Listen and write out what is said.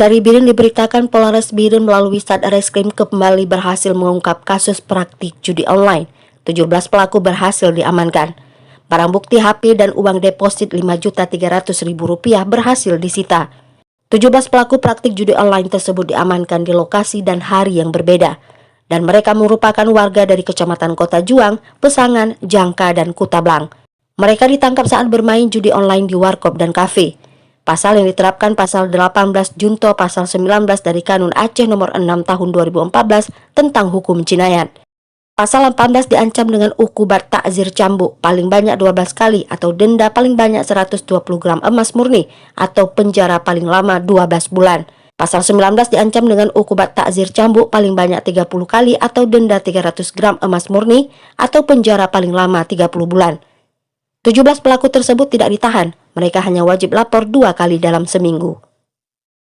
Dari BIRN diberitakan Polres BIRN melalui Satreskrim kembali berhasil mengungkap kasus praktik judi online. 17 pelaku berhasil diamankan. Barang bukti HP dan uang deposit Rp5.300.000 berhasil disita. 17 pelaku praktik judi online tersebut diamankan di lokasi dan hari yang berbeda. Dan mereka merupakan warga dari Kecamatan Kota Juang, Pesangan, Jangka, dan Kutablang. Mereka ditangkap saat bermain judi online di warkop dan kafe. Pasal yang diterapkan pasal 18 junto pasal 19 dari Kanun Aceh nomor 6 tahun 2014 tentang hukum jinayat. Pasal 18 diancam dengan ukubat takzir cambuk paling banyak 12 kali atau denda paling banyak 120 gram emas murni atau penjara paling lama 12 bulan. Pasal 19 diancam dengan ukubat takzir cambuk paling banyak 30 kali atau denda 300 gram emas murni atau penjara paling lama 30 bulan. 17 pelaku tersebut tidak ditahan, mereka hanya wajib lapor 2 kali dalam seminggu.